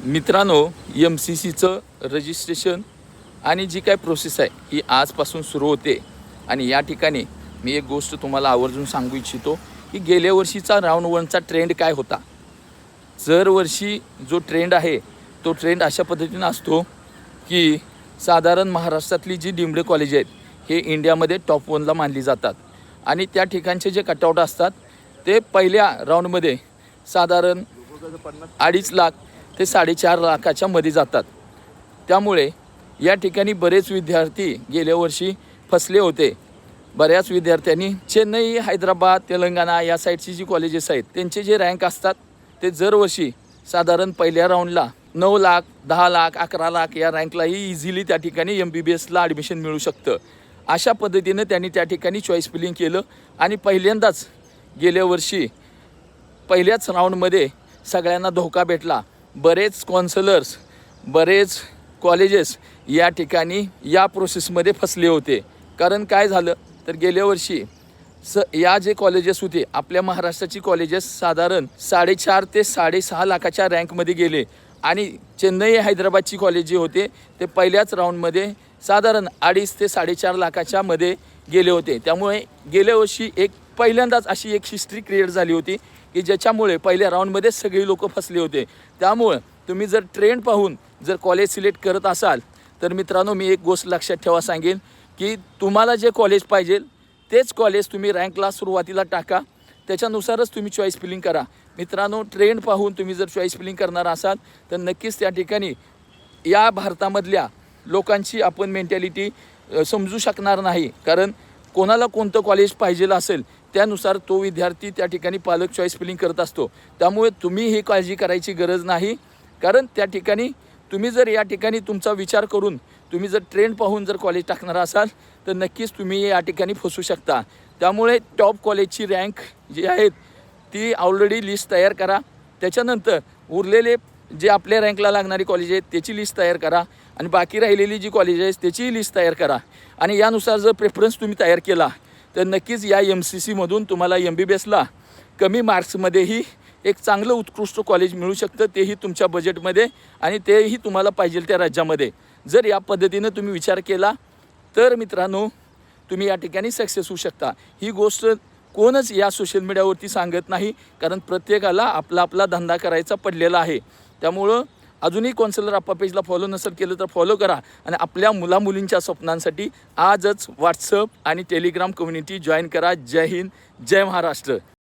मित्रांनो, MCCचं रजिस्ट्रेशन आणि जी काय प्रोसेस आहे ही आजपासून सुरू होते. आणि या ठिकाणी मी एक गोष्ट तुम्हाला आवर्जून सांगू इच्छितो की गेल्या वर्षीचा राऊंड 1चा ट्रेंड काय होता. दरवर्षी जो ट्रेंड आहे तो ट्रेंड अशा पद्धतीने असतो की साधारण महाराष्ट्रातली जी डीम्ड कॉलेज आहेत हे इंडियामध्ये टॉप 1ला मानली जातात. आणि त्या ठिकाणचे जे कटआउट असतात ते पहिल्या राऊंडमध्ये साधारण 2.5 लाख ते 4.5 लाखाच्या मध्ये जातात. त्यामुळे या ठिकाणी बरेच विद्यार्थी गेल्या वर्षी फसले होते. बऱ्याच विद्यार्थ्यांनी चेन्नई, हैदराबाद, तेलंगणा या साईडची जी कॉलेजेस आहेत त्यांचे जे रँक असतात ते दरवर्षी साधारण पहिल्या राऊंडला 9 लाख, 10 लाख, 11 लाख या रँकलाही इझिली त्या ठिकाणी MBBSला ॲडमिशन मिळू शकतं. अशा पद्धतीनं त्यांनी त्या ठिकाणी चॉईस फिलिंग केलं आणि पहिल्यांदाच गेल्या वर्षी पहिल्याच राऊंडमध्ये सगळ्यांना धोका भेटला. बरेच काउन्सिलर्स, बरेच कॉलेजेस या ठिकाणी या प्रोसेसमध्ये फसले होते. कारण काय झालं तर गेल्या वर्षी या जे कॉलेजेस होते आपल्या महाराष्ट्राची कॉलेजेस साधारण 4.5 ते 6.5 लाखाच्या रँकमध्ये गेले. आणि चेन्नई, हैदराबादची कॉलेज जे होते ते पहिल्याच राऊंडमध्ये साधारण 2.5 ते 4.5 लाखाच्या मध्ये गेले होते. त्यामुळे गेल्या वर्षी पहिल्यांदाच अशी एक हिस्ट्री क्रिएट झाली होती की ज्याच्यामुळे पहिल्या राऊंडमध्ये सगळी लोक फसले होते. त्यामुळे तुम्ही जर ट्रेंड पाहून जर कॉलेज सिलेक्ट करत असाल तर मित्रांनो, मी एक गोष्ट लक्षात ठेवा सांगेन की तुम्हाला जे कॉलेज पाहिजे तेच कॉलेज तुम्ही रँकला सुरुवातीला टाका. त्याच्यानुसारच तुम्ही चॉईस फिलिंग करा. मित्रांनो, ट्रेंड पाहून तुम्ही जर चॉईस फिलिंग करणार असाल तर नक्कीच त्या ठिकाणी या भारतामधल्या लोकांची आपण मेंटॅलिटी समजू शकणार नाही. कारण कोणाला कोणतं कॉलेज पाहिजेलं असेल त्यानुसार तो विद्यार्थी त्या ठिकाणी पालक चॉईस फिलिंग करत असतो. त्यामुळे तुम्ही ही काळजी करायची गरज नाही. कारण त्या ठिकाणी तुम्ही जर या ठिकाणी तुमचा विचार करून तुम्ही जर ट्रेंड पाहून जर कॉलेज टाकणार असाल तर नक्कीच तुम्ही या ठिकाणी फसू शकता. त्यामुळे टॉप कॉलेजची रँक जी आहेत ती ऑलरेडी लिस्ट तयार करा. त्याच्यानंतर उरलेले जे आपल्या रँकला लागणारी कॉलेज आहेत त्याची लिस्ट तयार करा. आणि बाकी राहिलेली जी कॉलेज आहेत त्याचीही लिस्ट तयार करा. आणि यानुसार जर प्रेफरन्स तुम्ही तयार केला तर नक्कीच या MCCमधून तुम्हाला MBBSला कमी मार्क्समध्येही एक चांगलं उत्कृष्ट कॉलेज मिळू शकतं, तेही तुमच्या बजेटमध्ये आणि तेही तुम्हाला पाहिजे त्या राज्यामध्ये. जर या पद्धतीनं तुम्ही विचार केला तर मित्रांनो तुम्ही या ठिकाणी सक्सेस होऊ शकता. ही गोष्ट कोणच या सोशल मीडियावरती सांगत नाही. कारण प्रत्येकाला आपला आपला धंदा करायचा पडलेला आहे. त्यामुळं अजूनही काउन्सिलर आप्पा पेजला फॉलो नसेल केलं तर फॉलो करा. आणि आपल्या मुलामुलींच्या स्वप्नांसाठी आजच WhatsApp आणि टेलिग्राम कम्युनिटी जॉईन करा. जय हिंद, जय महाराष्ट्र.